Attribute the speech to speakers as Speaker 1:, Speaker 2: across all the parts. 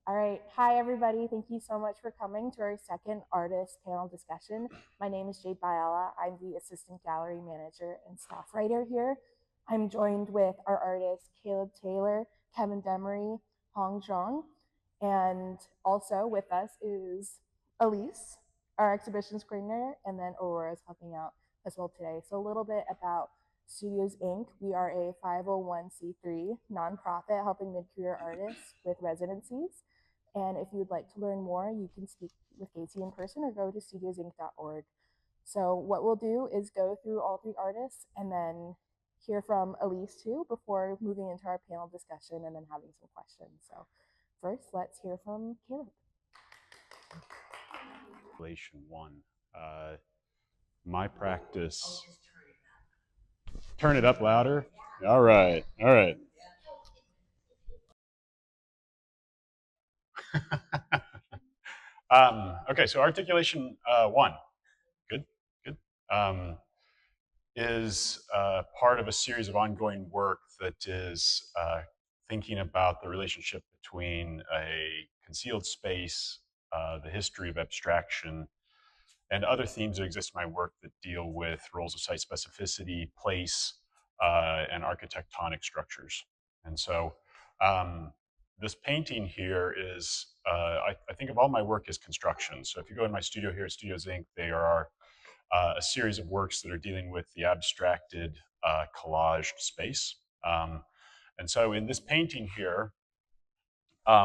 Speaker 1: All right. Hi, everybody. Thank you so much for coming to our second artist panel discussion. My name is Jade Biala. I'm the assistant gallery manager and staff writer here. I'm joined with our artists Caleb Taylor, Kevin Demery, Hong Zhang, and also with us is Elise, our exhibitions coordinator, and then Aurora is helping out as well today. So a little bit about Studios Inc. We are a 501c3 nonprofit helping mid-career artists with residencies. And if you'd like to learn more, you can speak with Casey in person or go to studiosinc.org. So what we'll do is go through all three artists and then hear from Elise too before moving into our panel discussion and then having some questions. So first, let's hear from Caleb.
Speaker 2: Relation one. My practice. Turn it up louder. All right. All right. Okay, so articulation one, good, good, is part of a series of ongoing work that is thinking about the relationship between a concealed space, the history of abstraction, and other themes that exist in my work that deal with roles of site specificity, place, and architectonic structures. And so this painting here is, I think of all my work as construction. So if you go in my studio here at Studios Inc., they are a series of works that are dealing with the abstracted collaged space. And so in this painting here,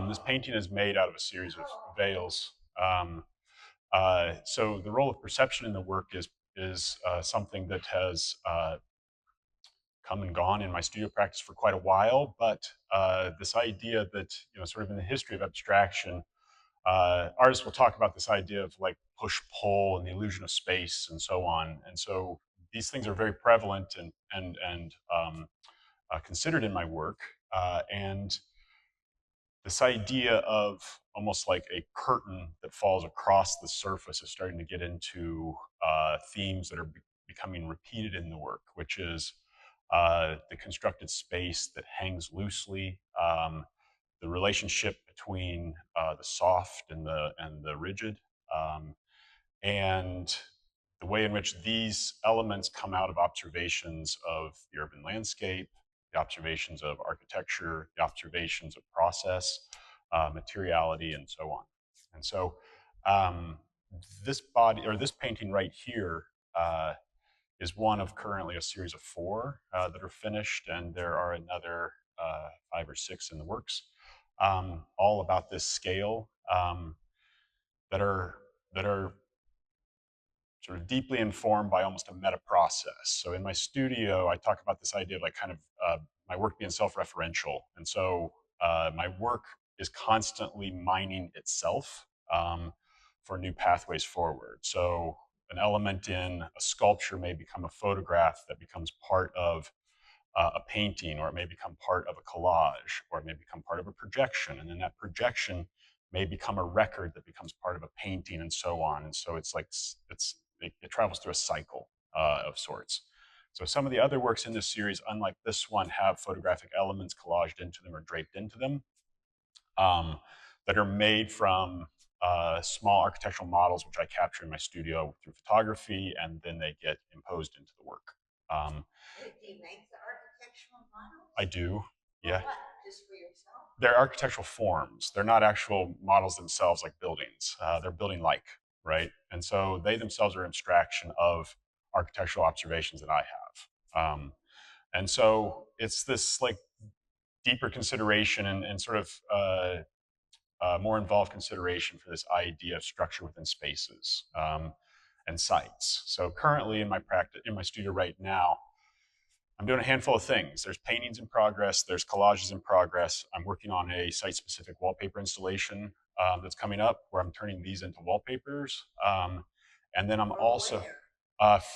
Speaker 2: this painting is made out of a series of veils. So the role of perception in the work is something that has come and gone in my studio practice for quite a while. But this idea that, sort of in the history of abstraction, artists will talk about this idea of like push-pull and the illusion of space and so on. And so these things are very prevalent and considered in my work. And this idea of almost like a curtain that falls across the surface is starting to get into themes that are becoming repeated in the work, which is the constructed space that hangs loosely, the relationship between the soft and the rigid, and the way in which these elements come out of observations of the urban landscape, the observations of architecture, the observations of process, materiality, and so on. And so this body, or this painting right here, is one of currently a series of 4 that are finished, and there are another 5 or 6 in the works, all about this scale, that are sort of deeply informed by almost a meta process. So in my studio, I talk about this idea of like kind of my work being self-referential. And so my work is constantly mining itself for new pathways forward. So an element in a sculpture may become a photograph that becomes part of a painting, or it may become part of a collage, or it may become part of a projection. And then that projection may become a record that becomes part of a painting, and so on. And so it's like, it travels through a cycle of sorts. So some of the other works in this series, unlike this one, have photographic elements collaged into them or draped into them, that are made from small architectural models, which I capture in my studio through photography, and then they get imposed into the work.
Speaker 3: Do you make the architectural models?
Speaker 2: I do, yeah.
Speaker 3: For what? Just for yourself?
Speaker 2: They're architectural forms. They're not actual models themselves like buildings. They're building-like, right? And so they themselves are abstraction of architectural observations that I have. And so it's this like deeper consideration and sort of more involved consideration for this idea of structure within spaces and sites. So currently in my practice, in my studio right now, I'm doing a handful of things. There's paintings in progress. There's collages in progress. I'm working on a site-specific wallpaper installation that's coming up, where I'm turning these into wallpapers. And then I'm also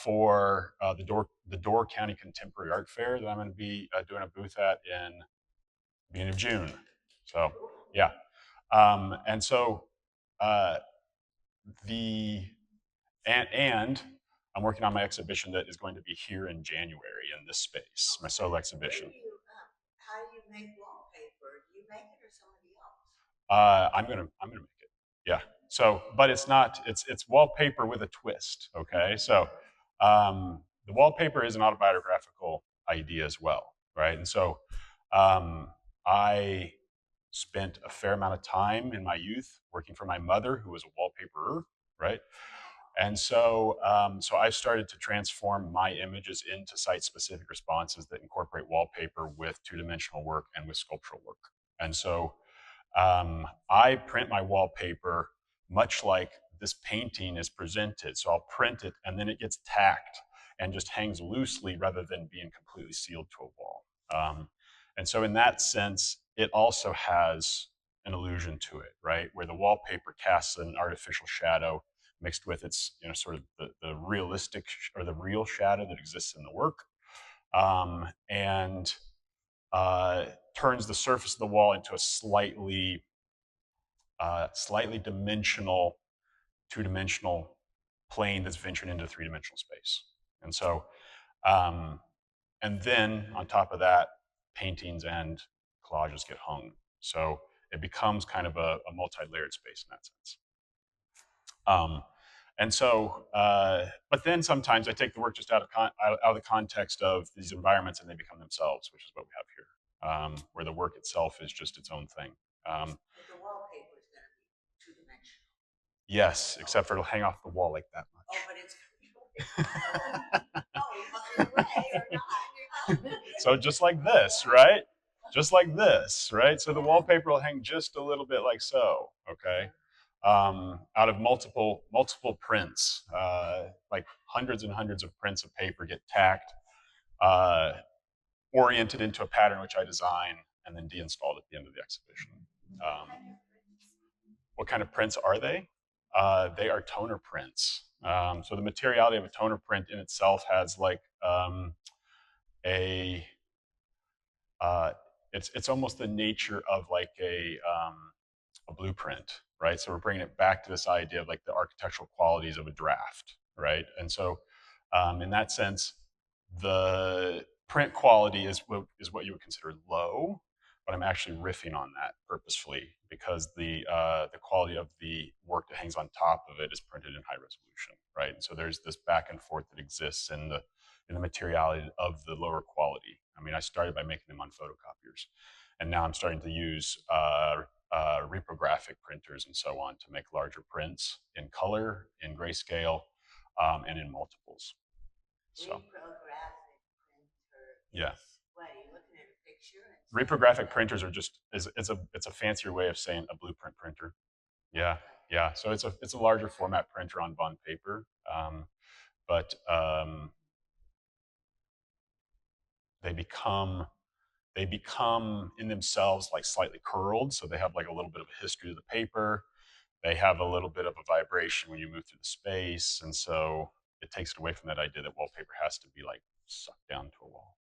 Speaker 2: for the Door County Contemporary Art Fair that I'm going to be doing a booth at in the beginning of June. So yeah, and so and I'm working on my exhibition that is going to be here in January in this space, my solo exhibition.
Speaker 3: How do you make wallpaper? Do you make it or somebody else?
Speaker 2: I'm gonna make it. Yeah. So, but it's not. It's wallpaper with a twist. Okay. So, the wallpaper is an autobiographical idea as well, right? And so, I spent a fair amount of time in my youth working for my mother, who was a wallpaperer, right? And so, so I started to transform my images into site-specific responses that incorporate wallpaper with two-dimensional work and with sculptural work. And so, I print my wallpaper much like this painting is presented. So I'll print it and then it gets tacked and just hangs loosely rather than being completely sealed to a wall. And so in that sense, it also has an illusion to it, right? Where the wallpaper casts an artificial shadow mixed with its, sort of the realistic or the real shadow that exists in the work. And turns the surface of the wall into a slightly dimensional, two-dimensional plane that's ventured into three-dimensional space. And so, and then on top of that, paintings and collages get hung. So it becomes kind of a multi-layered space in that sense. And so, but then sometimes I take the work just out of the context of these environments and they become themselves, which is what we have here, where the work itself is just its own thing.
Speaker 3: But the wallpaper is going to be two-dimensional.
Speaker 2: Yes, except for it'll hang off the wall like that much.
Speaker 3: Oh, but it's or not.
Speaker 2: So just like this, right? Just like this, right? So the wallpaper will hang just a little bit like so, okay? Out of multiple prints, like hundreds and hundreds of prints of paper get tacked, oriented into a pattern which I design, and then deinstalled at the end of the exhibition. What kind of prints are they? They are toner prints. So the materiality of a toner print in itself has like it's almost the nature of like a blueprint, right? So we're bringing it back to this idea of like the architectural qualities of a draft, right? And so, in that sense, the print quality is what you would consider low, but I'm actually riffing on that purposefully because the quality of the work that hangs on top of it is printed in high resolution, right? And so there's this back and forth that exists in the materiality of the lower quality. I mean, I started by making them on photocopiers, and now I'm starting to use reprographic printers and so on to make larger prints in color, in grayscale, and in multiples. So,
Speaker 3: reprographic printer.
Speaker 2: Yeah.
Speaker 3: What, are you looking at a picture?
Speaker 2: Reprographic printers are just it's a fancier way of saying a blueprint printer. Yeah, yeah. So it's a larger format printer on bond paper, but they become in themselves like slightly curled, so they have like a little bit of a history of the paper. They have a little bit of a vibration when you move through the space, and so it takes it away from that idea that wallpaper has to be like sucked down to a wall.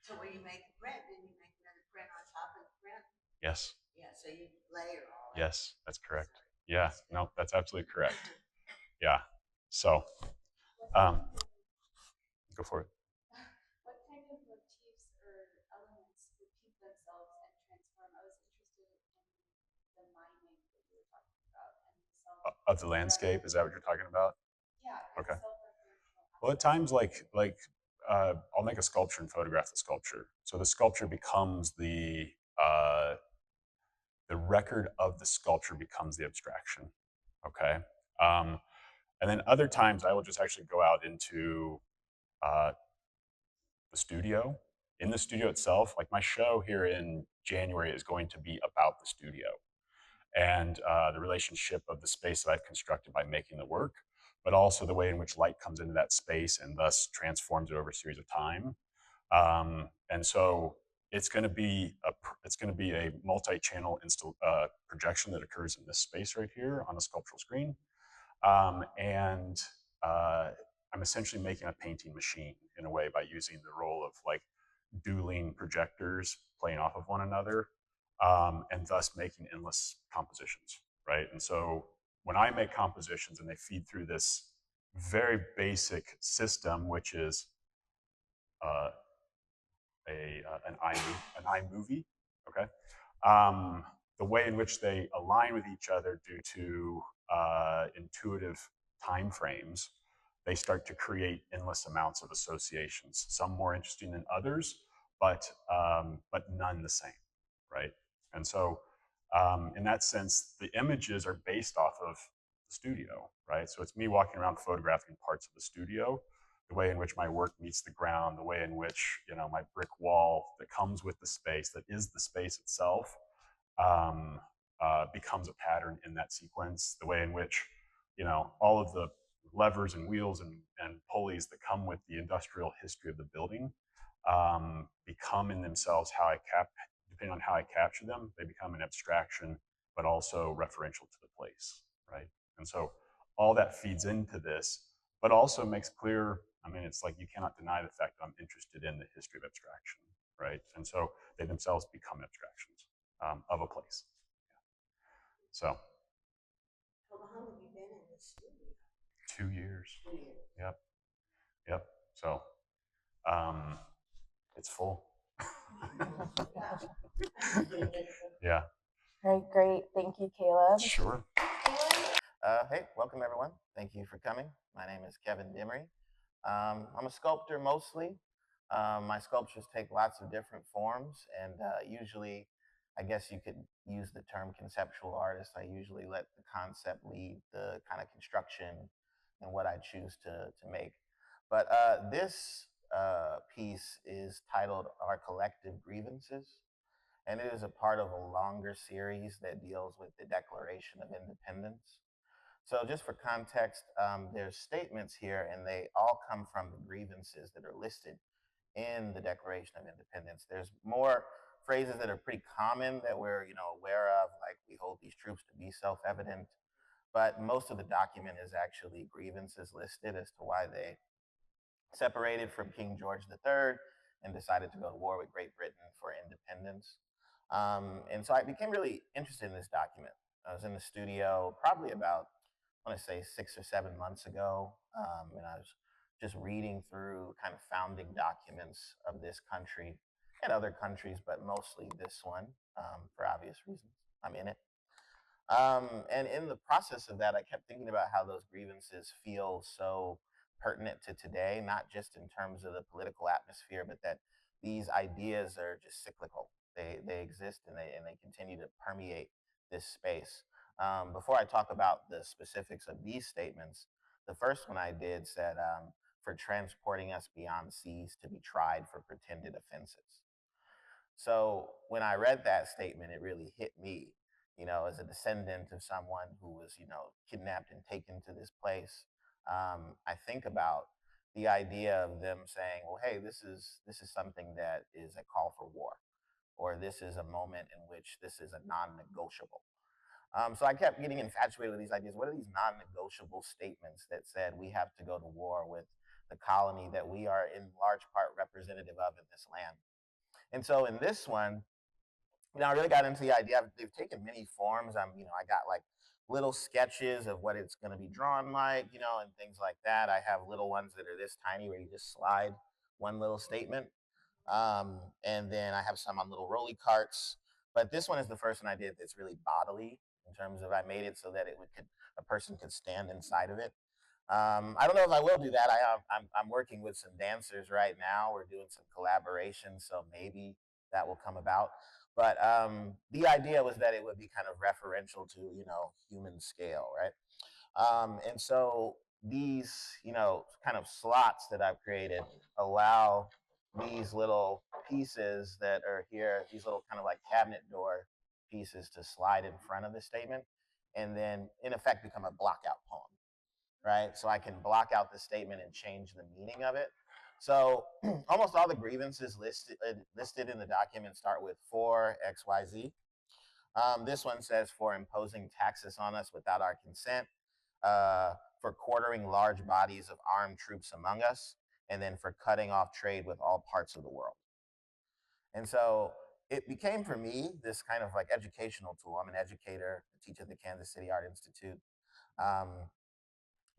Speaker 3: So when you make a print, then you make another print on top of the print?
Speaker 2: Yes.
Speaker 3: Yeah, so you layer all that.
Speaker 2: Yes, that's correct. Yeah, no, that's absolutely correct. Yeah. So, go for it.
Speaker 4: What kind of motifs or elements repeat themselves and transform? I was interested in the mining that you were talking about and the
Speaker 2: Of the landscape, is that what you're talking about?
Speaker 4: Yeah.
Speaker 2: Okay. Well, at times, I'll make a sculpture and photograph the sculpture. So the sculpture becomes the record of the sculpture becomes the abstraction. Okay. And then other times I will just actually go out into the studio. In the studio itself, like my show here in January is going to be about the studio and the relationship of the space that I've constructed by making the work, but also the way in which light comes into that space and thus transforms it over a series of time. And so it's going to be a multi-channel projection that occurs in this space right here on a sculptural screen, and I'm essentially making a painting machine in a way by using the role of like dueling projectors playing off of one another, and thus making endless compositions, right? And so when I make compositions and they feed through this very basic system, which is an iMovie, okay? the way in which they align with each other due to intuitive time frames, they start to create endless amounts of associations, some more interesting than others, but none the same, right? And so in that sense, the images are based off of the studio, right? So it's me walking around photographing parts of the studio, the way in which my work meets the ground, the way in which, you know, my brick wall that comes with the space, that is the space itself, becomes a pattern in that sequence, the way in which, you know, all of the levers and wheels and pulleys that come with the industrial history of the building become in themselves depending on how I capture them, they become an abstraction, but also referential to the place, right? And so all that feeds into this, but also makes clear, I mean, it's like you cannot deny the fact that I'm interested in the history of abstraction, right? And so they themselves become abstractions of a place. Yeah. So.
Speaker 3: How long have you been in the studio?
Speaker 2: 2 years.
Speaker 3: 2 years.
Speaker 2: Yep. Yep. So it's full. Yeah.
Speaker 1: All right, great. Thank you, Caleb.
Speaker 2: Sure.
Speaker 5: Hey, welcome everyone. Thank you for coming. My name is Kevin Demery. I'm a sculptor mostly. My sculptures take lots of different forms, and usually, I guess you could use the term conceptual artist. I usually let the concept lead the kind of construction and what I choose to make. But this piece is titled Our Collective Grievances, and it is a part of a longer series that deals with the Declaration of Independence. So just for context, there's statements here, and they all come from the grievances that are listed in the Declaration of Independence. There's more phrases that are pretty common that we're aware of, like we hold these truths to be self-evident. But most of the document is actually grievances listed as to why they separated from King George III and decided to go to war with Great Britain for independence. And so I became really interested in this document. I was in the studio probably about, I want to say 6 or 7 months ago, and I was just reading through kind of founding documents of this country and other countries, but mostly this one for obvious reasons. I'm in it. And in the process of that, I kept thinking about how those grievances feel so pertinent to today, not just in terms of the political atmosphere, but that these ideas are just cyclical. They exist and they continue to permeate this space. Before I talk about the specifics of these statements, the first one I did said, for transporting us beyond seas to be tried for pretended offenses. So when I read that statement, it really hit me, as a descendant of someone who was, kidnapped and taken to this place. I think about the idea of them saying, well, hey, this is something that is a call for war, or this is a moment in which this is a non-negotiable. So I kept getting infatuated with these ideas. What are these non-negotiable statements that said we have to go to war with the colony that we are in large part representative of in this land? And so in this one, I really got into the idea. They've taken many forms. I got like little sketches of what it's going to be drawn like, and things like that. I have little ones that are this tiny where you just slide one little statement. And then I have some on little rolly carts. But this one is the first one I did that's really bodily in terms of I made it so that a person could stand inside of it. I don't know if I will do that. I'm working with some dancers right now. We're doing some collaboration, so maybe that will come about. But the idea was that it would be kind of referential to human scale, right? And so these kind of slots that I've created allow these little pieces that are here, these little kind of like cabinet door pieces, to slide in front of the statement, and then in effect become a blockout poem. Right? So I can block out the statement and change the meaning of it. So almost all the grievances listed in the document start with for XYZ. This one says for imposing taxes on us without our consent, for quartering large bodies of armed troops among us, and then for cutting off trade with all parts of the world. And so it became for me this kind of like educational tool. I'm an educator, I teach at the Kansas City Art Institute.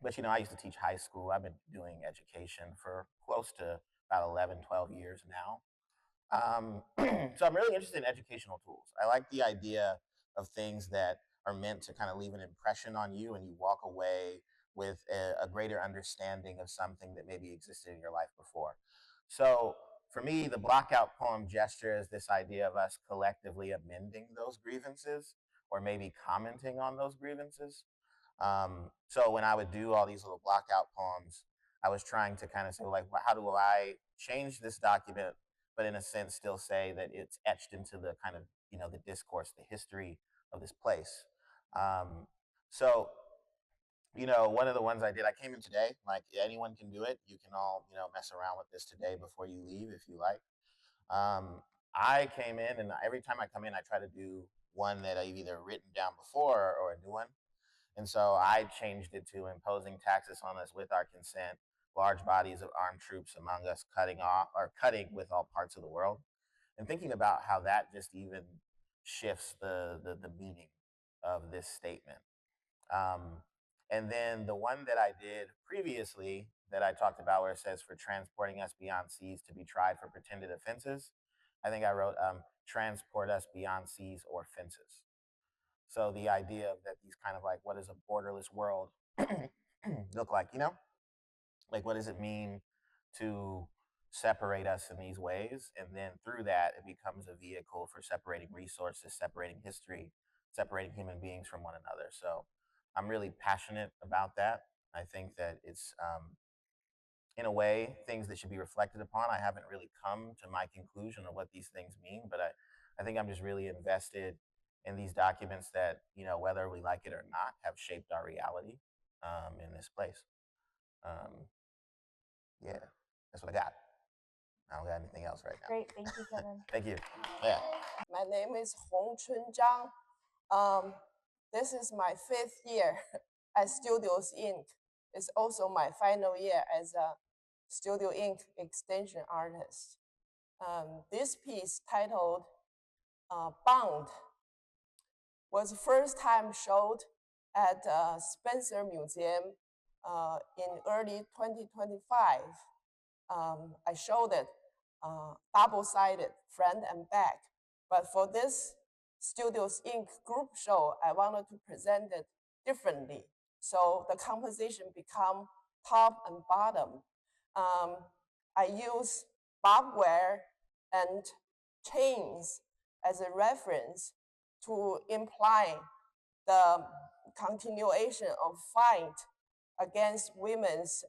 Speaker 5: But I used to teach high school. I've been doing education for close to about 11, 12 years now. So I'm really interested in educational tools. I like the idea of things that are meant to kind of leave an impression on you, and you walk away with a greater understanding of something that maybe existed in your life before. So for me, the blockout poem gesture is this idea of us collectively amending those grievances or maybe commenting on those grievances. So when I would do all these little blockout poems, I was trying to kind of say, like, well, how do I change this document, but in a sense still say that it's etched into the kind of, the discourse, the history of this place. So one of the ones I did, I came in today, like anyone can do it. You can all, mess around with this today before you leave if you like. I came in, and every time I come in, I try to do one that I've either written down before or a new one. And so I changed it to imposing taxes on us with our consent, large bodies of armed troops among us cutting with all parts of the world. And thinking about how that just even shifts the meaning of this statement. And then the one that I did previously that I talked about, where it says, for transporting us beyond seas to be tried for pretended offenses, I think I wrote, transport us beyond seas or fences. So the idea of that, these kind of like, what does a borderless world look like, Like, what does it mean to separate us in these ways? And then through that, it becomes a vehicle for separating resources, separating history, separating human beings from one another. So I'm really passionate about that. I think that it's, in a way, things that should be reflected upon. I haven't really come to my conclusion of what these things mean, but I think I'm just really invested in these documents that, whether we like it or not, have shaped our reality in this place. Yeah, that's what I got. I don't got anything else right now.
Speaker 1: Great, thank you, Kevin.
Speaker 5: Thank you. Yeah.
Speaker 6: My name is Hong Chun Zhang. This is my 5th year at Studios Inc. It's also my final year as a Studio Inc. extension artist. This piece, titled Bound, was first time showed at Spencer Museum in early 2025. I showed it double-sided, front and back. But for this Studios Inc. group show, I wanted to present it differently. So the composition become top and bottom. I use barbed wire and chains as a reference to imply the continuation of fight against women's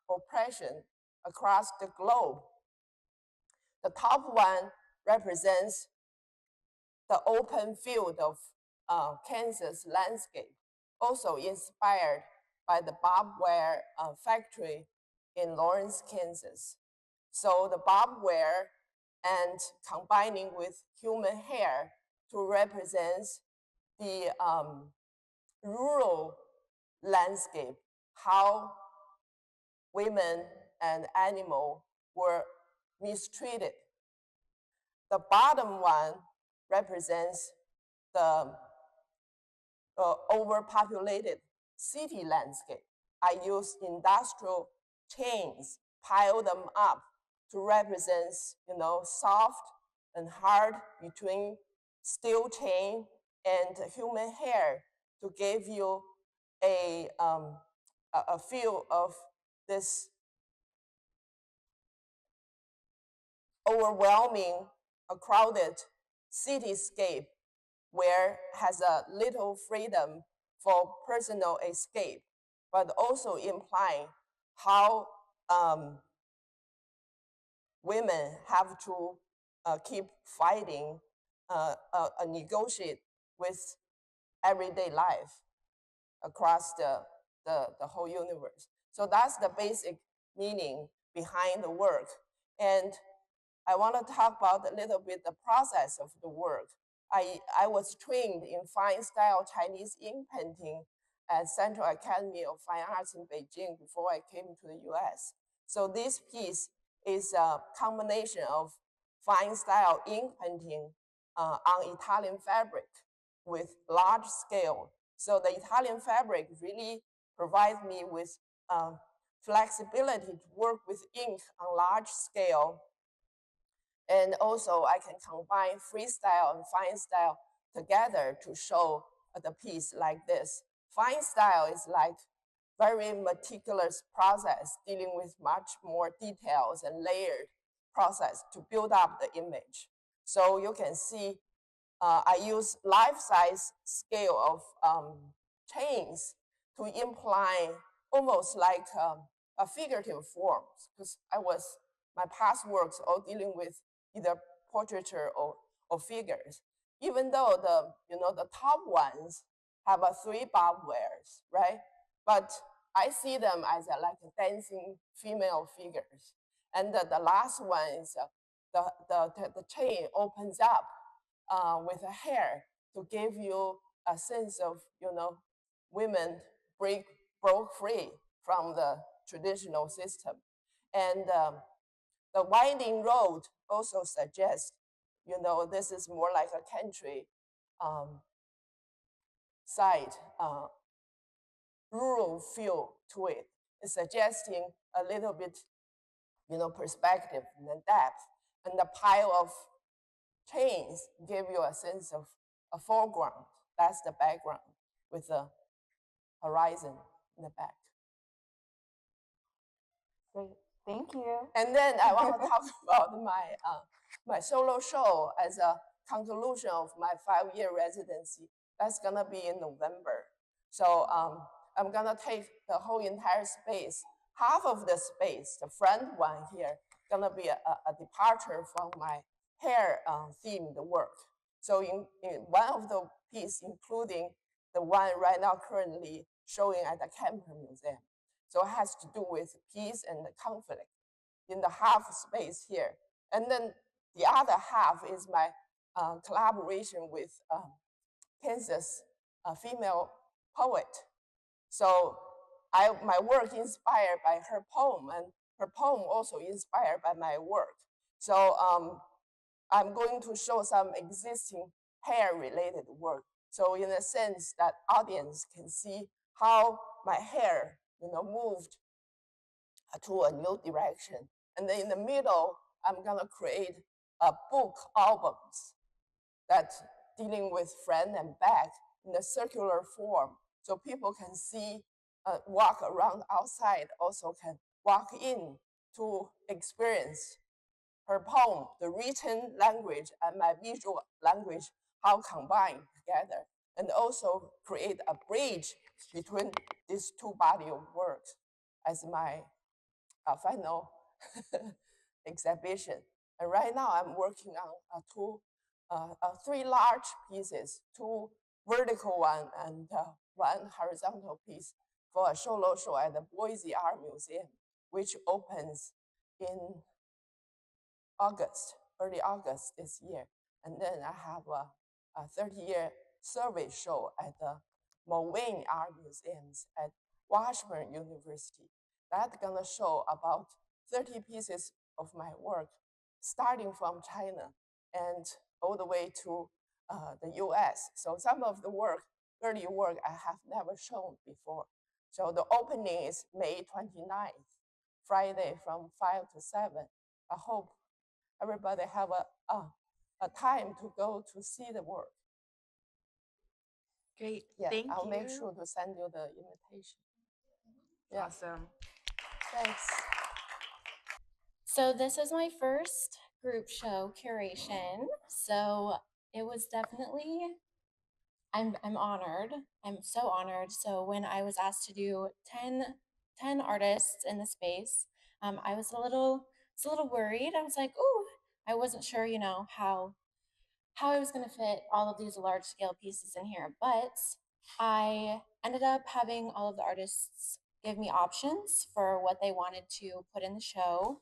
Speaker 6: oppression across the globe. The top one represents the open field of Kansas landscape, also inspired by the barbed wire factory in Lawrence, Kansas. So the barbed wire and combining with human hair to represent the rural landscape, how women and animals were mistreated. The bottom one represents the overpopulated city landscape. I use industrial chains, pile them up to represent, soft and hard between steel chain and human hair to give you a feel of this overwhelming, a crowded cityscape where has a little freedom for personal escape, but also implying how women have to keep fighting, negotiate with everyday life across the whole universe. So that's the basic meaning behind the work. And I want to talk about a little bit the process of the work. I was trained in fine style Chinese ink painting at Central Academy of Fine Arts in Beijing before I came to the US. So this piece is a combination of fine style ink painting on Italian fabric with large scale. So the Italian fabric really provides me with flexibility to work with ink on large scale. And also I can combine freestyle and fine style together to show the piece like this. Fine style is like very meticulous process dealing with much more details and layered process to build up the image. So you can see I use life-size scale of chains to imply almost like a figurative forms, because my past works all dealing with either portraiture or figures. Even though the top ones have a 3 barbed wires, right? But I see them as like dancing female figures. And the last one is the chain opens up with a hair to give you a sense of, women broke free from the traditional system. And the winding road also suggests, this is more like a country side, rural feel to it. It's suggesting a little bit, perspective and the depth. And the pile of chains give you a sense of a foreground. That's the background with the horizon in the back.
Speaker 1: Great, thank you.
Speaker 6: And then I want to talk about my solo show as a conclusion of my 5-year residency. That's gonna be in November. So I'm gonna take the whole entire space. Half of the space, the front one here, gonna be a departure from my hair themed work. So in one of the pieces, including the one right now currently showing at the Kemper Museum. So it has to do with peace and conflict in the half space here. And then the other half is my collaboration with Kansas female poet. So my work inspired by her poem, and her poem also inspired by my work. So I'm going to show some existing hair-related work. So in a sense that audience can see how my hair, moved to a new direction. And then in the middle, I'm gonna create a book albums that dealing with front and back in a circular form. So people can see, walk around outside, also can walk in to experience her poem, the written language and my visual language, how combined together, and also create a bridge between these two bodies of works as my final exhibition. And right now I'm working on 3 large pieces, 2 vertical one and 1 horizontal piece for a solo show at the Boise Art Museum, which opens in early August this year. And then I have a 30-year survey show at the Moline Art Museums at Washburn University. That's gonna show about 30 pieces of my work, starting from China and all the way to the US. So some of the early work I have never shown before. So the opening is May 29th, Friday from 5 to 7. I hope everybody have a time to go to see the work.
Speaker 1: Great,
Speaker 6: Yeah,
Speaker 1: thank
Speaker 6: I'll
Speaker 1: you.
Speaker 6: make sure to send you the invitation. Yeah.
Speaker 1: Awesome.
Speaker 6: Thanks.
Speaker 7: So this is my first group show curation. So it was definitely, I'm honored. I'm so honored. So when I was asked to do 10 artists in the space, I was a little worried. I was like, oh, I wasn't sure, how I was going to fit all of these large scale pieces in here. But I ended up having all of the artists give me options for what they wanted to put in the show.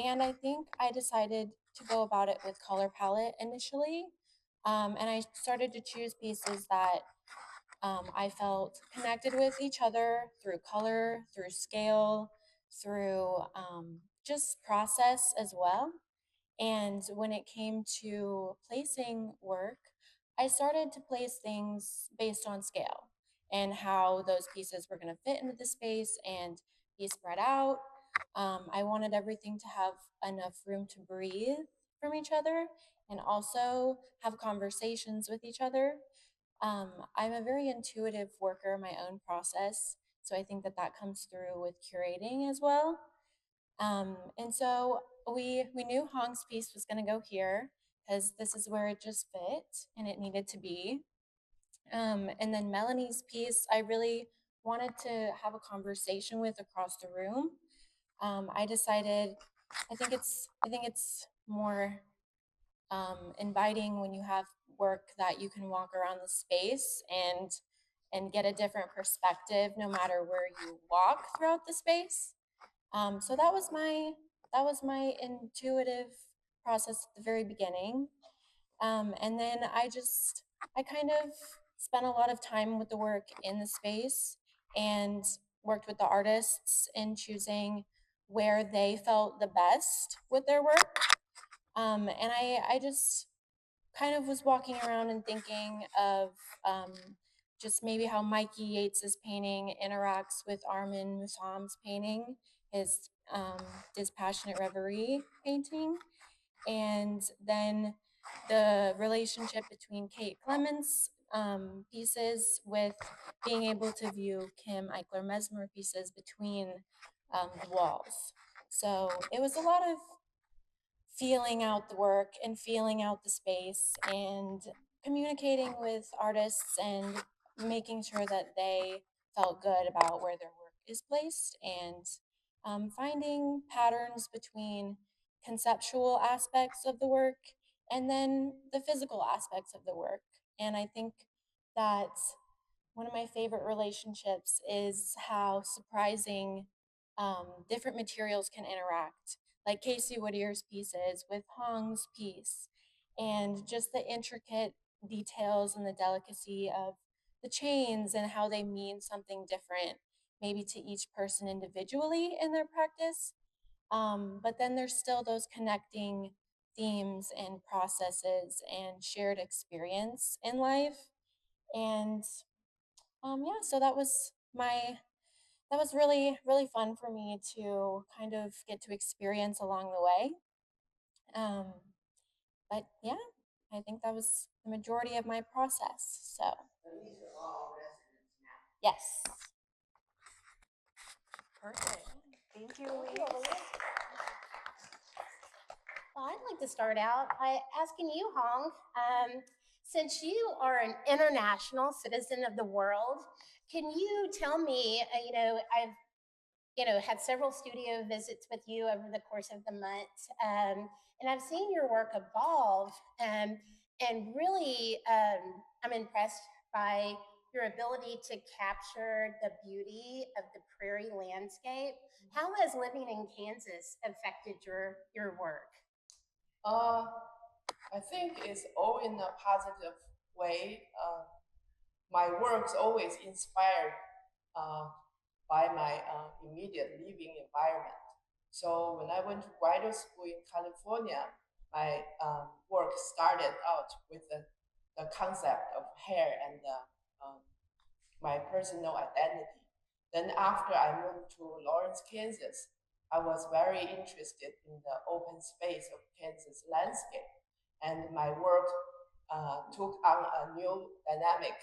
Speaker 7: And I think I decided to go about it with color palette initially. And I started to choose pieces that I felt connected with each other through color, through scale, through just process as well. And when it came to placing work, I started to place things based on scale and how those pieces were going to fit into the space and be spread out. I wanted everything to have enough room to breathe from each other and also have conversations with each other. I'm a very intuitive worker, my own process. So I think that that comes through with curating as well. And so we knew Hong's piece was going to go here because this is where it just fit and it needed to be. And then Melanie's piece, I really wanted to have a conversation with across the room. I decided, I think it's more inviting when you have work that you can walk around the space and get a different perspective no matter where you walk throughout the space. So that was my intuitive process at the very beginning. And then I kind of spent a lot of time with the work in the space and worked with the artists in choosing where they felt the best with their work. And I just kind of was walking around and thinking of just maybe how Mikey Yates's painting interacts with Armin Musam's painting, his Dispassionate Reverie painting, and then the relationship between Kate Clements pieces with being able to view Kim Eichler Mesmer pieces between the walls. So it was a lot of feeling out the work and feeling out the space and communicating with artists and making sure that they felt good about where their work is placed and finding patterns between conceptual aspects of the work and then the physical aspects of the work. And I think that one of my favorite relationships is how surprising different materials can interact, like Casey Whittier's pieces with Hong's piece, and just the intricate details and the delicacy of the chains and how they mean something different, maybe to each person individually in their practice. But then there's still those connecting themes and processes and shared experience in life. And yeah, so that was really really fun for me to kind of get to experience along the way. Um, but yeah, I think that was the majority of my process. So
Speaker 3: So these are all residents now.
Speaker 7: yes.
Speaker 8: Perfect. Thank you, Elise. Well, I'd like to start out by asking you, Hong, since you are an international citizen of the world, can you tell me, I've had several studio visits with you over the course of the month, and I've seen your work evolve, and really, I'm impressed by your ability to capture the beauty of the prairie landscape. How has living in Kansas affected your work?
Speaker 6: I think it's all in a positive way. My work's always inspired by my immediate living environment. So when I went to graduate school in California, my work started out with the concept of hair and my personal identity. Then after I moved to Lawrence, Kansas, I was very interested in the open space of Kansas landscape. And my work took on a new dynamic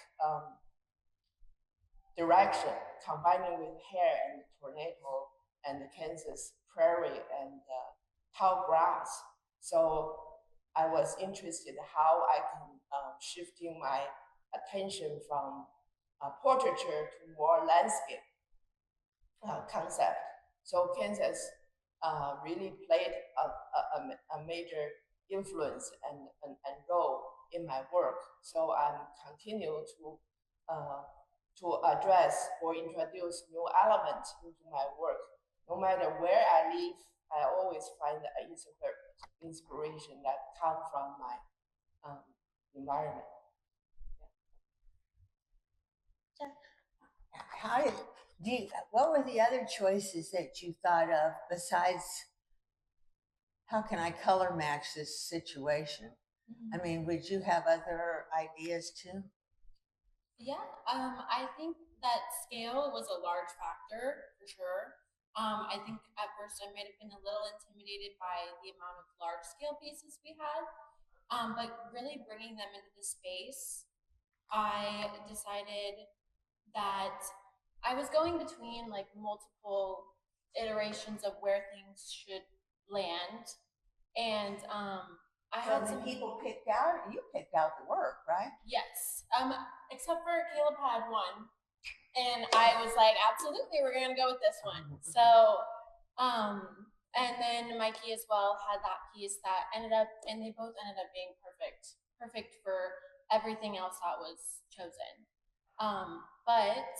Speaker 6: direction, combining with hair and tornado and Kansas prairie and tall grass. So I was interested how I can shifting my attention from portraiture to more landscape concept. So Kansas really played a major influence and role in my work. So I'm continue to address or introduce new elements into my work. No matter where I live, I always find an inspiration that come from my environment.
Speaker 3: How did what were the other choices that you thought of besides how can I color match this situation? I mean, would you have other ideas too?
Speaker 7: Yeah, I think that scale was a large factor for sure. I think at first I might have been a little intimidated by the amount of large scale pieces we had, but really bringing them into the space, I decided that I was going between like multiple iterations of where things should land, and I
Speaker 3: So
Speaker 7: had
Speaker 3: the
Speaker 7: some
Speaker 3: people picked out, you picked out the work, right?
Speaker 7: yes, except for Caleb had one, and I was like, absolutely, we're gonna go with this one. So, and then Mikey as well had that piece that ended up, and they both ended up being perfect for everything else that was chosen. But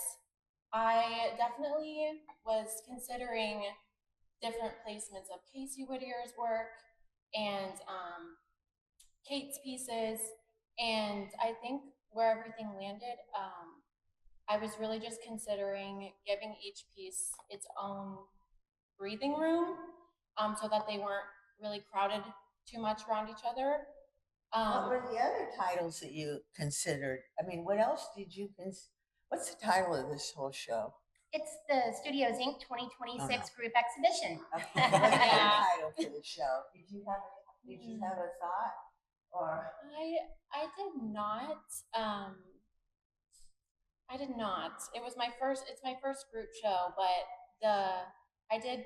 Speaker 7: I definitely was considering different placements of Casey Whittier's work and Kate's pieces, and I think where everything landed, I was really just considering giving each piece its own breathing room, so that they weren't really crowded too much around each other.
Speaker 3: What were the other titles that you considered? I mean, what else did you what's the title of this whole show?
Speaker 8: It's the Studios Inc. 2026 group exhibition.
Speaker 3: Okay, what's the title for the show? Did you have a thought? Or
Speaker 7: I did not. I did not. It was my first. It's my first group show, but I did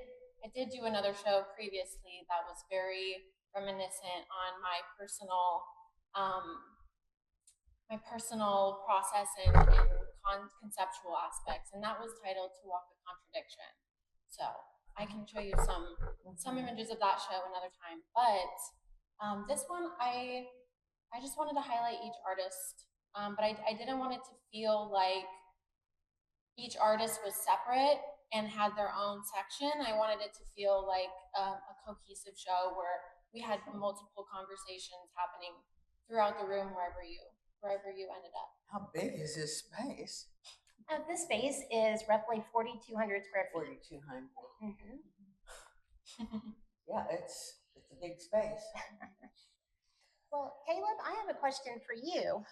Speaker 7: do another show previously that was very reminiscent on um, my personal process and conceptual aspects, and that was titled "To Walk a Contradiction." So I can show you some images of that show another time. But this one, I just wanted to highlight each artist, but I didn't want it to feel like each artist was separate and had their own section. I wanted it to feel like a cohesive show where we had multiple conversations happening throughout the room wherever you ended up.
Speaker 3: How big is this space?
Speaker 8: This space is roughly 4,200 square feet.
Speaker 3: 4,200.
Speaker 8: Mm-hmm.
Speaker 3: Yeah, it's a big space.
Speaker 8: Well, Caleb, I have a question for you.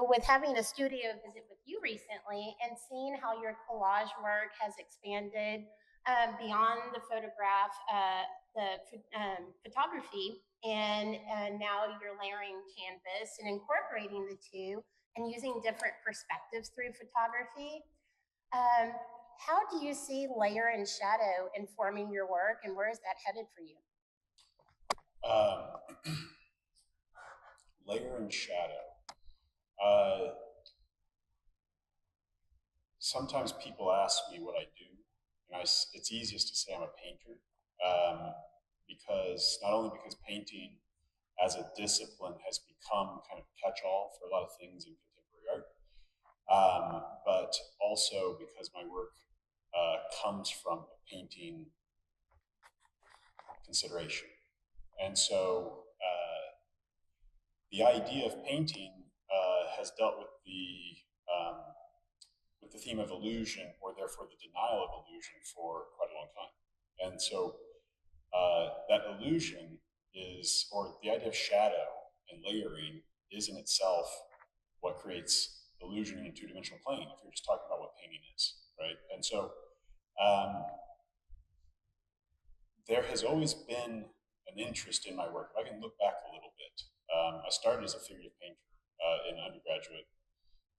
Speaker 8: With having a studio visit with you recently and seeing how your collage work has expanded beyond the photograph, photography, and now you're layering canvas and incorporating the two and using different perspectives through photography. How do you see layer and shadow informing your work, and where is that headed for you?
Speaker 2: Layer and shadow. Sometimes people ask me what I do, and it's easiest to say I'm a painter, because not only because painting as a discipline has become kind of catch-all for a lot of things in contemporary art, but also because my work comes from a painting consideration. And so the idea of painting has dealt with the theme of illusion, or therefore the denial of illusion, for quite a long time. And so that illusion is, or the idea of shadow and layering is in itself what creates illusion in a two-dimensional plane, if you're just talking about what painting is, right? And so there has always been an interest in my work. If I can look back a little bit, I started as a figurative painter in undergraduate.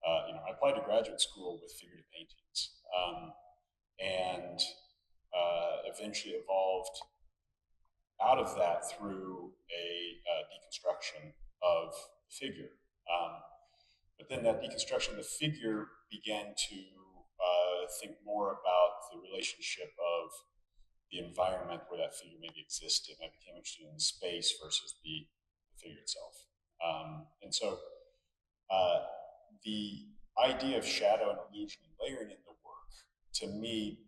Speaker 2: I applied to graduate school with figurative paintings, and eventually evolved out of that through a deconstruction of the figure. But then that deconstruction of the figure began to think more about the relationship of the environment where that figure maybe existed. And I became interested in the space versus the figure itself. And so the idea of shadow and illusion and layering in the work, to me,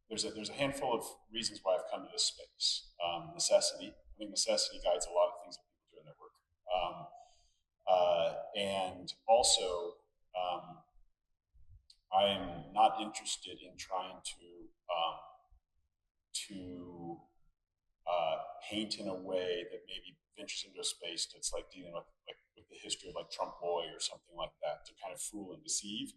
Speaker 2: there's a handful of reasons why I've come to this space. Necessity. I think necessity guides a lot of things that people do in their work. And also, I am not interested in trying to paint in a way that maybe ventures into a space that's like dealing with the history of like Trump Boy or something like that, to kind of fool and deceive,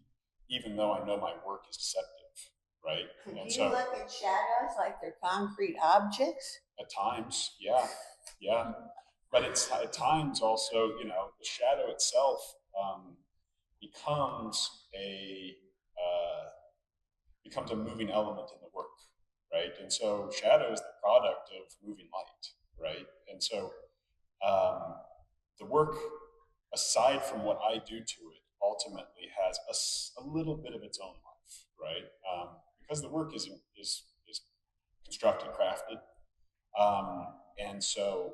Speaker 2: even though I know my work is deceptive. right?
Speaker 3: Do
Speaker 2: And
Speaker 3: you
Speaker 2: so
Speaker 3: look at shadows like they're concrete objects?
Speaker 2: at times, yeah. But it's at times also, you know, the shadow itself becomes a uh, becomes a moving element in the work, right? And so shadow is the product of moving light, right? And so um, the work, aside from what I do to it, ultimately has a little bit of its own life, right? Because the work is constructed, crafted, and so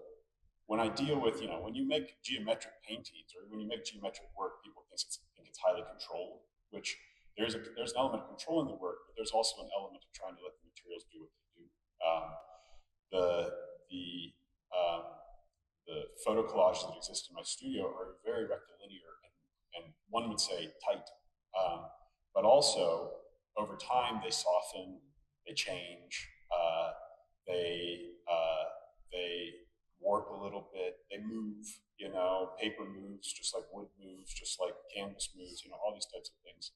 Speaker 2: when I deal with, you know, when you make geometric paintings or when you make geometric work, people think it's highly controlled, which there's an element of control in the work, but there's also an element of trying to let the materials do what they do. The the um, the photo collages that exist in my studio are very rectilinear and one would say tight, but also over time they soften, they change, they warp a little bit, they move. You know, paper moves just like wood moves, just like canvas moves. You know, all these types of things.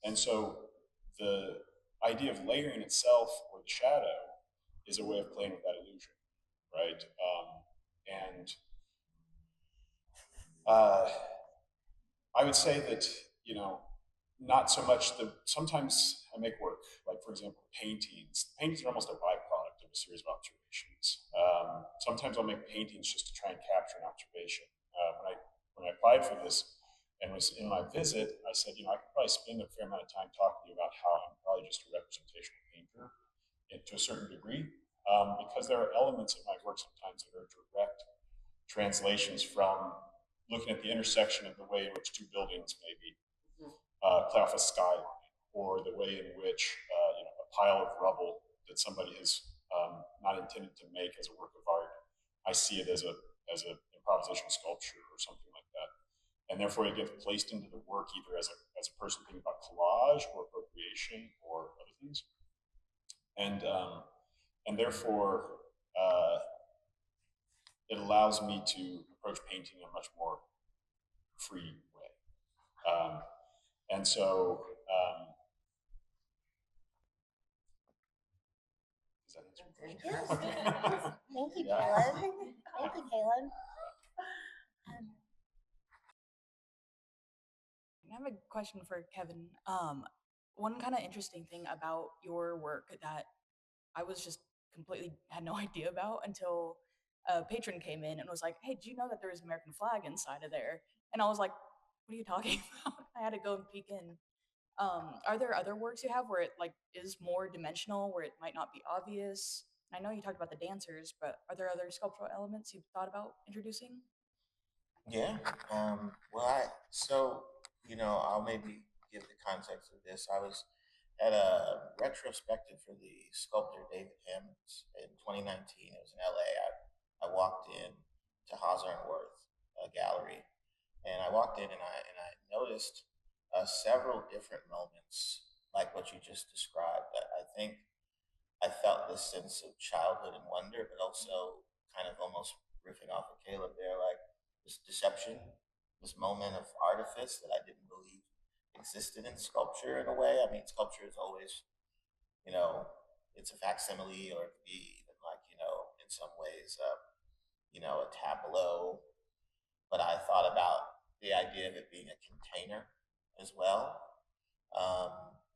Speaker 2: And so the idea of layering itself or the shadow is a way of playing with that illusion, right? And I would say that, you know, not so much sometimes I make work, like for example, paintings. Paintings are almost a byproduct of a series of observations. Sometimes I'll make paintings just to try and capture an observation. When I applied for this and was in my visit, I said, you know, I could probably spend a fair amount of time talking to you about how I'm probably just a representational painter to a certain degree, because there are elements of my work sometimes that are direct translations from looking at the intersection of the way in which two buildings maybe play off a skyline, or the way in which you know, a pile of rubble that somebody has not intended to make as a work of art, I see it as a improvisation sculpture or something like that, and therefore it gets placed into the work either as a person thinking about collage or appropriation or other things, and therefore it allows me to approach painting in a much more free way. And so, does that answer your question?
Speaker 8: Yes. Thank you,
Speaker 5: Yeah.
Speaker 8: Caleb. Thank you, Caleb.
Speaker 9: I have a question for Kevin. One kind of interesting thing about your work that I was just completely had no idea about until a patron came in and was like, "Hey, do you know that there is an American flag inside of there?" And I was like, "What are you talking about?" I had to go and peek in. Are there other works you have where it like is more dimensional, where it might not be obvious? I know you talked about the dancers, but are there other sculptural elements you've thought about introducing?
Speaker 5: Yeah. Well, so you know, I'll maybe give the context of this. I was at a retrospective for the sculptor David Hammons in 2019. It was in LA. I walked in to Hauser and Wirth gallery, and I walked in and I noticed several different moments like what you just described. I think I felt this sense of childhood and wonder, but also kind of almost riffing off of Caleb there, like this deception, this moment of artifice that I didn't believe existed in sculpture in a way. I mean, sculpture is always, you know, it's a facsimile or it could be even like, you know, in some ways, you know, a tableau. But I thought about the idea of it being a container as well.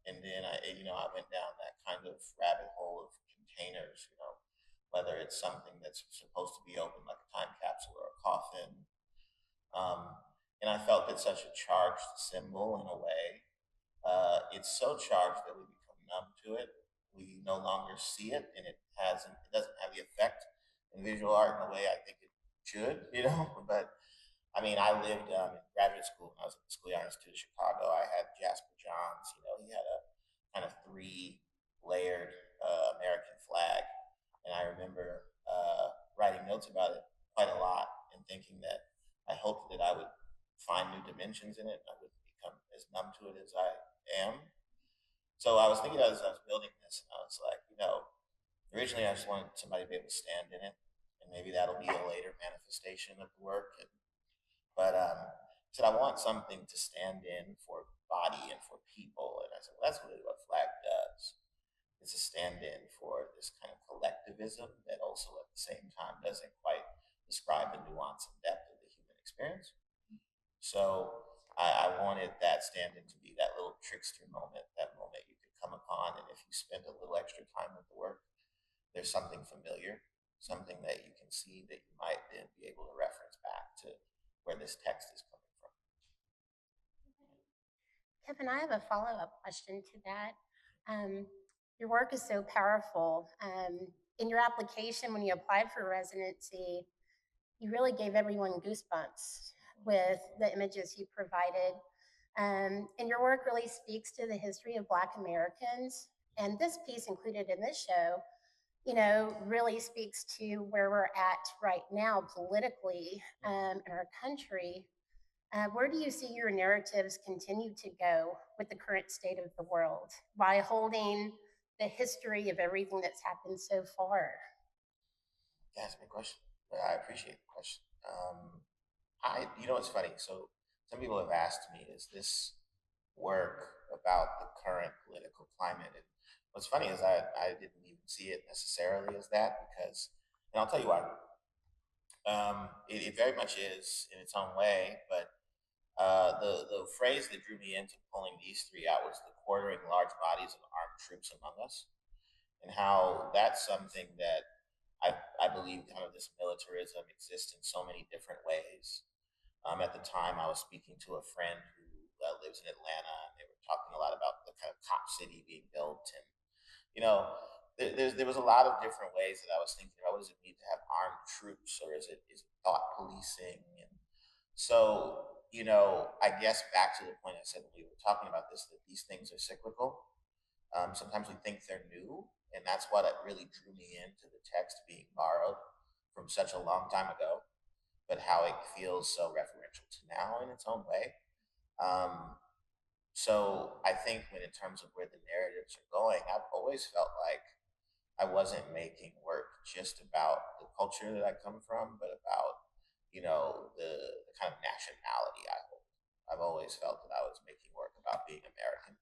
Speaker 5: And then you know, I went down that kind of rabbit hole of containers, you know, whether it's something that's supposed to be open like a time capsule or a coffin. And I felt it's such a charged symbol in a way. It's so charged that we become numb to it. We no longer see it, and it doesn't have the effect in visual art in the way I think it should, you know. But I mean, I lived in graduate school when I was at the Schoolyard Institute of Chicago. I had Jasper Johns, you know, he had a kind of three-layered American flag. And I remember writing notes about it quite a lot and thinking that I hoped that I would find new dimensions in it and I would become as numb to it as I am. So I was thinking as I was building this, and I was like, you know, originally I just wanted somebody to be able to stand in it, and maybe that'll be a later manifestation of the work. But I said I want something to stand in for body and for people. And I said, well, that's really what flag does. It's a stand-in for this kind of collectivism that also at the same time doesn't quite describe the nuance and depth of the human experience. So I wanted that stand-in to be that little trickster moment, that moment you could come upon, and if you spend a little extra time with the work, there's something familiar, something that you can see that you might then be able to reference back to where this text is coming from.
Speaker 8: Kevin, I have a follow-up question to that. Your work is so powerful. In your application, when you applied for residency, you really gave everyone goosebumps with the images you provided. And your work really speaks to the history of Black Americans. And this piece included in this show, you know, really speaks to where we're at right now politically in our country. Where do you see your narratives continue to go with the current state of the world by holding the history of everything that's happened so far?
Speaker 5: Yeah, that's a good question. But I appreciate the question. You know, it's funny. So some people have asked me, is this work about the current political climate? And what's funny is I didn't even see it necessarily as that because, and I'll tell you why. It very much is in its own way, but the phrase that drew me into pulling these three out was the quartering large bodies of armed troops among us, and how that's something that I believe kind of this militarism exists in so many different ways. At the time, I was speaking to a friend who lives in Atlanta, and they were talking a lot about the kind of cop city being built, and you know, there was a lot of different ways that I was thinking about what does it mean to have armed troops, or is it thought policing, and so you know, I guess back to the point I said when we were talking about this, that these things are cyclical. Sometimes we think they're new, and that's what it really drew me into the text being borrowed from such a long time ago, but how it feels so referential to now in its own way. Um, so I think when in terms of where the narratives are going, I've always felt like I wasn't making work just about the culture that I come from, but about, you know, the kind of nationality I hold. I've always felt that I was making work about being American,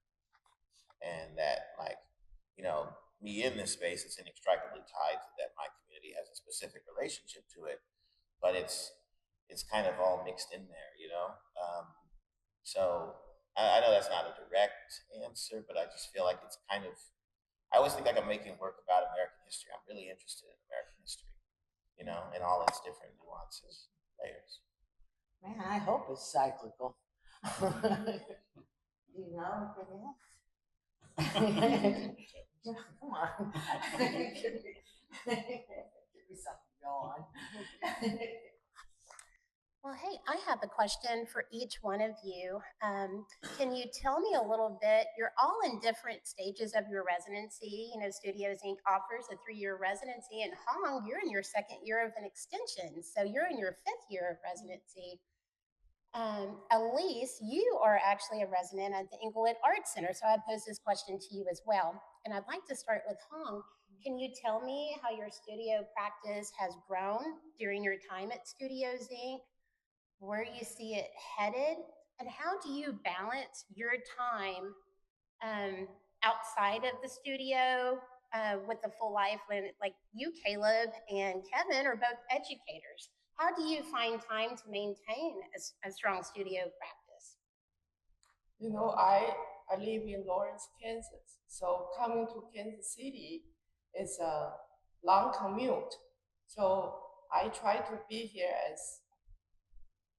Speaker 5: and that like, you know, me in this space is inextricably tied to that my community has a specific relationship to it, but it's kind of all mixed in there, you know. So I know that's not a direct answer, but I just feel like it's kind of. I always think like I'm making work about American history. I'm really interested in American history, you know, and all its different nuances, layers.
Speaker 3: Man, I hope it's cyclical. You know, come on. Give me something to go on.
Speaker 8: Well, hey, I have a question for each one of you. Can you tell me a little bit? You're all in different stages of your residency. You know, Studios Inc. offers a 3-year residency, and Hong, you're in your 2nd year of an extension. So you're in your 5th year of residency. Elise, you are actually a resident at the Inglewood Arts Center. So I pose this question to you as well. And I'd like to start with Hong. Can you tell me how your studio practice has grown during your time at Studios Inc., where you see it headed, and how do you balance your time outside of the studio with the full life when, like you, Caleb, and Kevin are both educators? How do you find time to maintain a strong studio practice?
Speaker 6: You know, I live in Lawrence, Kansas. So coming to Kansas City is a long commute. So I try to be here as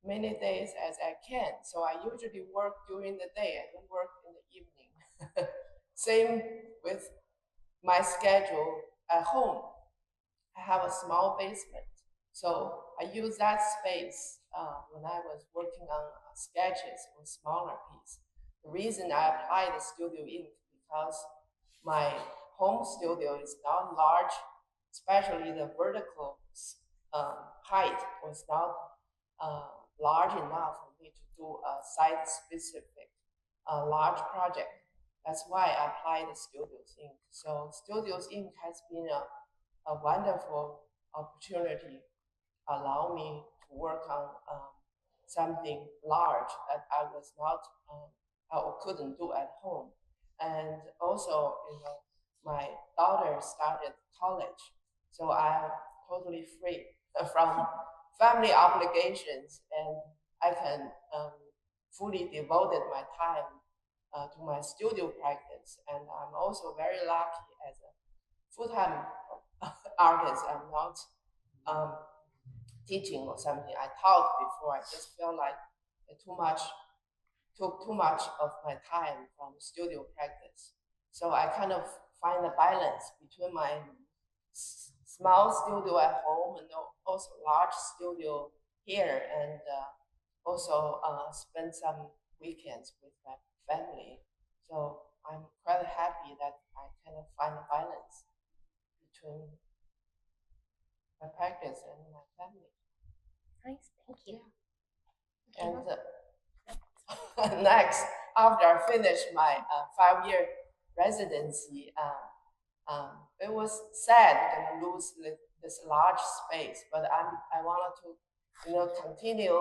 Speaker 6: many days as I can. So I usually work during the day. I don't work in the evening. Same with my schedule at home. I have a small basement. So I use that space when I was working on sketches on smaller piece. The reason I applied the Studio Ink because my home studio is not large, especially the vertical height was not large enough for me to do a site-specific large project. That's why I applied the Studios Inc. So Studios Inc. has been a wonderful opportunity, allow me to work on something large that I was not I couldn't do at home. And also, my daughter started college, so I'm totally free from family obligations, and I can fully devoted my time to my studio practice. And I'm also very lucky as a full-time artist. I'm not um, teaching or something. I taught before. I just felt like it took too much of my time from studio practice. So I kind of find a balance between my small studio at home and also large studio here, and also spend some weekends with my family. So I'm quite happy that I kind of find a balance between my practice and my family.
Speaker 8: Nice, thank you.
Speaker 6: And next, after I finished my 5-year residency, it was sad to lose this large space, but I wanted to, continue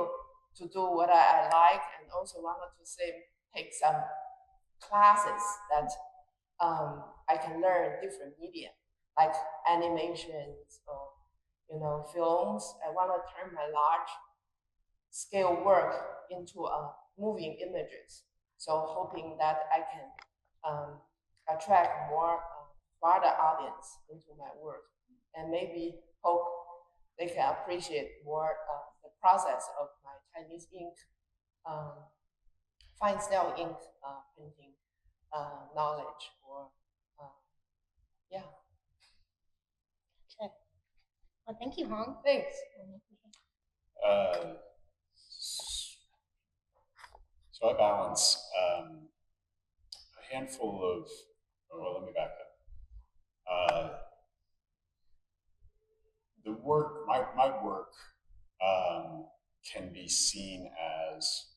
Speaker 6: to do what I like, and also wanted to take some classes that I can learn different media, like animations or films. I want to turn my large scale work into moving images. So hoping that I can attract more broader audience into my work, and maybe hope they can appreciate more the process of my Chinese ink, fine style ink printing knowledge, or yeah.
Speaker 8: Okay. Well, thank you, Hong.
Speaker 6: Thanks.
Speaker 2: So I balance a handful of, well, let me back up. The work, my work can be seen as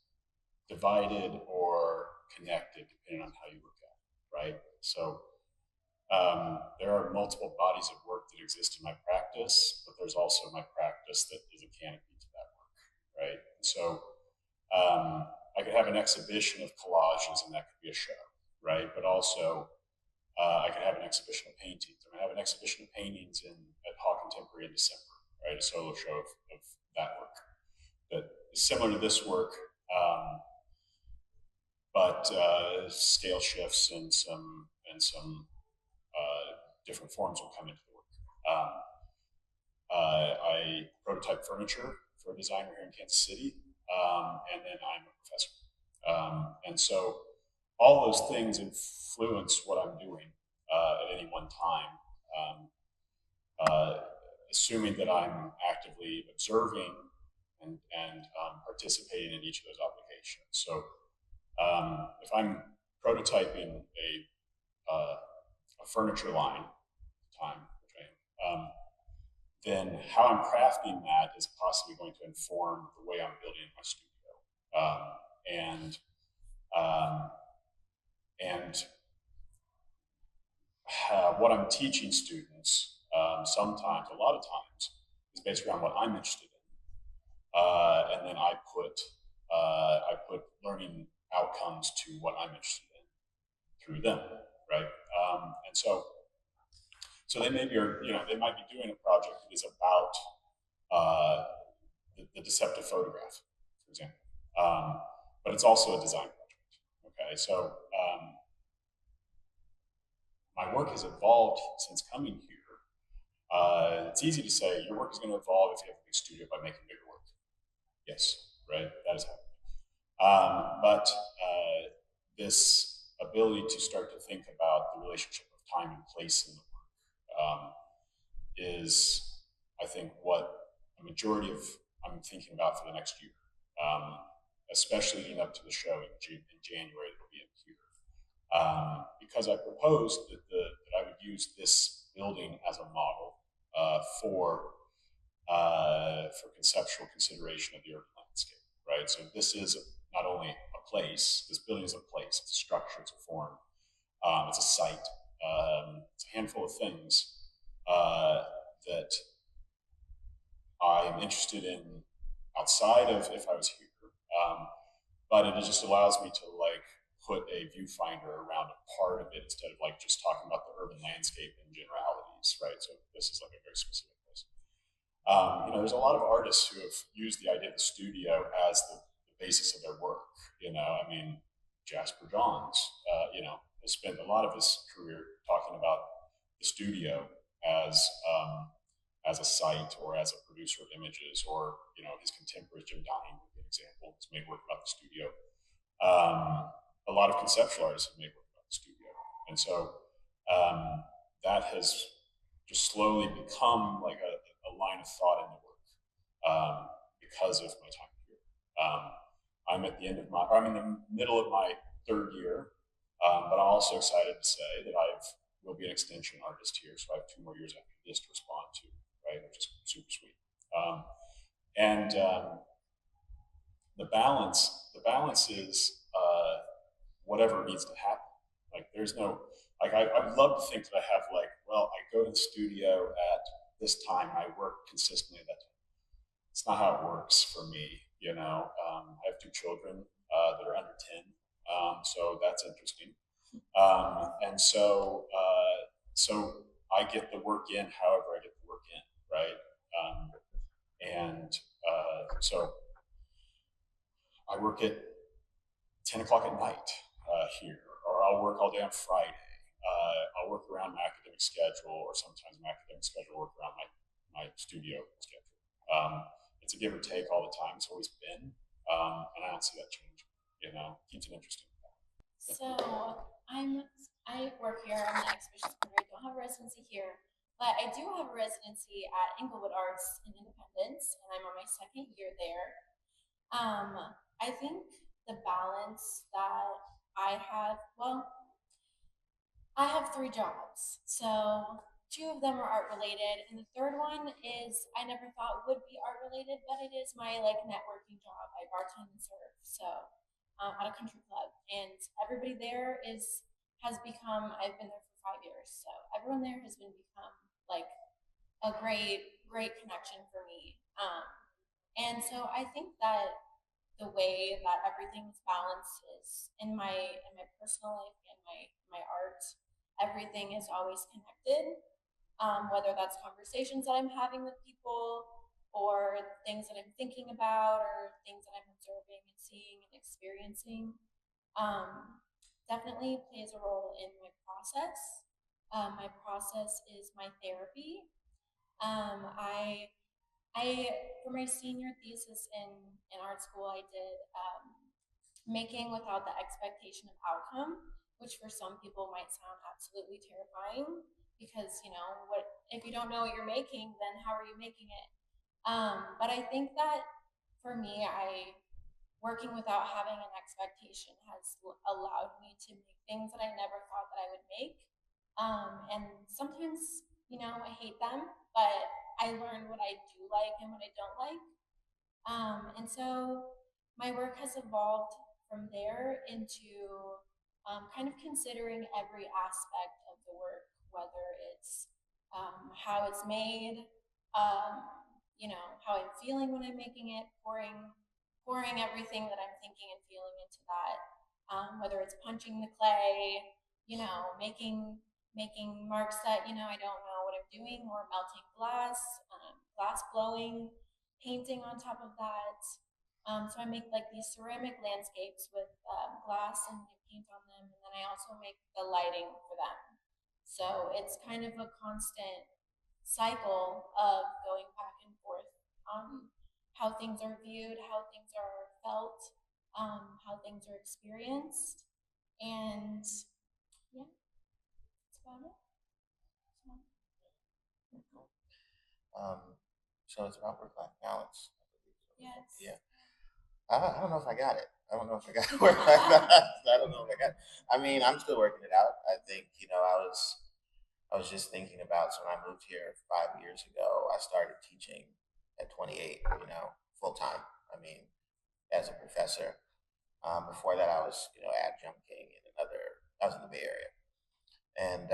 Speaker 2: divided or connected depending on how you look at it, right? So there are multiple bodies of work that exist in my practice, but there's also my practice that is a canopy to that work, right? And so I could have an exhibition of collages, and that could be a show, right? But also I could have an exhibition of paintings. I'm gonna have an exhibition of paintings at Hawk Contemporary in December, right? A solo show of that work that is similar to this work, but scale shifts and some different forms will come into the work. I prototype furniture for a designer here in Kansas City, and then I'm a professor. And so all those things influence what I'm doing at any one time, assuming that I'm actively observing and participating in each of those obligations. So if I'm prototyping a furniture line time, then how I'm crafting that is possibly going to inform the way I'm building my studio. And what I'm teaching students sometimes, a lot of times, is based around what I'm interested in. And then I put learning outcomes to what I'm interested in through them, right? And so they maybe they might be doing a project that is about the deceptive photograph, for example, but it's also a design project. Okay, so my work has evolved since coming here. It's easy to say your work is going to evolve if you have a big studio by making bigger work. Yes, right, that is happening. But this ability to start to think about the relationship of time and place in the work is, I think, what a majority of I'm thinking about for the next year, especially leading up to the show in January that will be in here. Because I proposed that I would use this building as a model for conceptual consideration of the urban landscape, right? So this is not only a place, this building is a place, it's a structure, it's a form, it's a site, it's a handful of things that I'm interested in outside of if I was here, but it just allows me to put a viewfinder around a part of it instead of like just talking about the urban landscape in generalities, right? So this is like a very specific place. There's a lot of artists who have used the idea of the studio as the basis of their work. I mean, Jasper Johns, has spent a lot of his career talking about the studio as a site or as a producer of images, or his contemporary Jim Dine would be an example. He's made work about the studio. A lot of conceptual artists have made work about the studio, and so that has just slowly become like a line of thought in the work because of my time here. I'm in the middle of my third year, but I'm also excited to say that will be an extension artist here, so I have 2 more years after this to respond to, right, which is super sweet. The balance is whatever needs to happen. Like there's no, like I would love to think that I have like, well, I go to the studio at this time, I work consistently at that time. It's not how it works for me. I have 2 children that are under 10, so that's interesting. And so I get the work in however I get the work in, right? So I work at 10 o'clock at night here, or I'll work all day on Friday. I'll work around my academic schedule, or sometimes my academic schedule will work around my studio schedule. It's a give or take all the time. It's always been, and I don't see that changing. Keeps it interesting.
Speaker 7: So I work here. I'm an exhibitions coordinator. I don't have a residency here, but I do have a residency at Inglewood Arts in Independence, and I'm on my 2nd year there. I think the balance that I have, well, I have 3 jobs. So 2 of them are art related, and the 3rd one is I never thought would be art related, but it is my like networking job. I bartend and serve, so at a country club, and everybody there has become. I've been there for 5 years, so everyone there has become like a great connection for me. And so I think that the way that everything is balanced is in my personal life and my art. Everything is always connected, whether that's conversations that I'm having with people, or things that I'm thinking about, or things that I'm observing and seeing and experiencing. Definitely plays a role in my process. My process is my therapy. I for my senior thesis in art school, I did making without the expectation of outcome, which for some people might sound absolutely terrifying, because what if you don't know what you're making, then how are you making it? But I think that for me, working without having an expectation has allowed me to make things that I never thought that I would make. And sometimes, I hate them, but I learned what I do like and what I don't like. And so my work has evolved from there into kind of considering every aspect of the work, whether it's how it's made, how I'm feeling when I'm making it, pouring everything that I'm thinking and feeling into that, whether it's punching the clay, making marks that I don't know what I'm doing, or melting glass blowing, painting on top of that. So I make like these ceramic landscapes with glass, and I paint on them, and then I also make the lighting for them. So it's kind of a constant cycle of going back and forth on how things are viewed, how things are felt, how things are experienced, and yeah, that's about it.
Speaker 5: So it's about work-life balance.
Speaker 7: Yes.
Speaker 5: Yeah. I don't know if I got it. I don't know if I got work-life balance. I don't know if I got it. I mean, I'm still working it out. I think, I was just thinking about, so when I moved here 5 years ago, I started teaching at 28, full time. I mean, as a professor. Before that, I was, adjuncting I was in the Bay Area. And,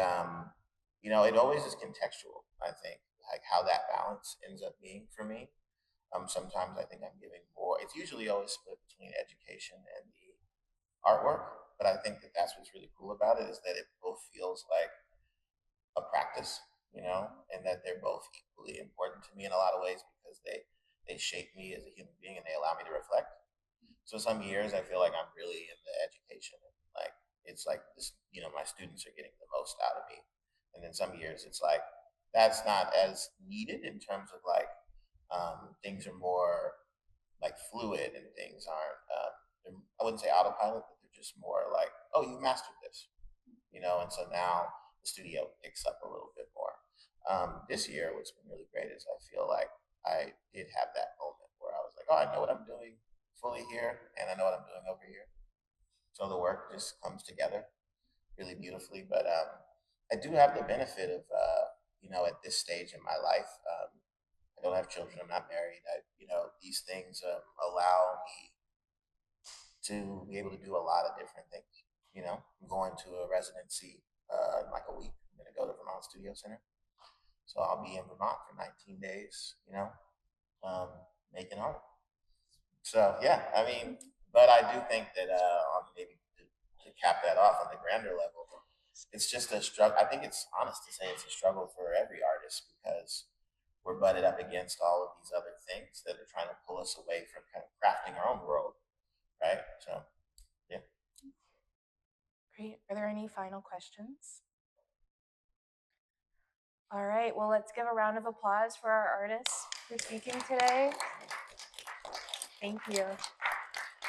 Speaker 5: it always is contextual, I think, like how that balance ends up being for me. Sometimes I think I'm giving more. It's usually always split between education and the artwork. but I think that that's what's really cool about it, is that it both feels like a practice, you know, and that they're both equally important to me in a lot of ways, because they shape me as a human being and they allow me to reflect. So some years I feel like I'm really in the education, and like it's like this, you know, my students are getting the most out of me. And then some years it's like that's not as needed, in terms of like things are more like fluid, and things aren't I wouldn't say autopilot, but they're just more like, oh, you mastered this, you know. And so now the studio picks up a little bit more. This year, what's been really great is I feel like I did have that moment where I was like, oh, I know what I'm doing fully here, and I know what I'm doing over here. So the work just comes together really beautifully. But I do have the benefit of, you know, at this stage in my life, I don't have children. I'm not married. You know, these things allow me to be able to do a lot of different things. You know, I'm going to a residency in like a week. I'm going to go to Vermont Studio Center. So I'll be in Vermont for 19 days, you know, making art. So yeah, I mean, but I do think that on maybe to cap that off on the grander level, it's just a struggle. I think it's honest to say it's a struggle for every artist, because we're butted up against all of these other things that are trying to pull us away from kind of crafting our own world, right? So yeah.
Speaker 1: Great. Are there any final questions? All right, well, let's give a round of applause for our artists for speaking today. Thank you.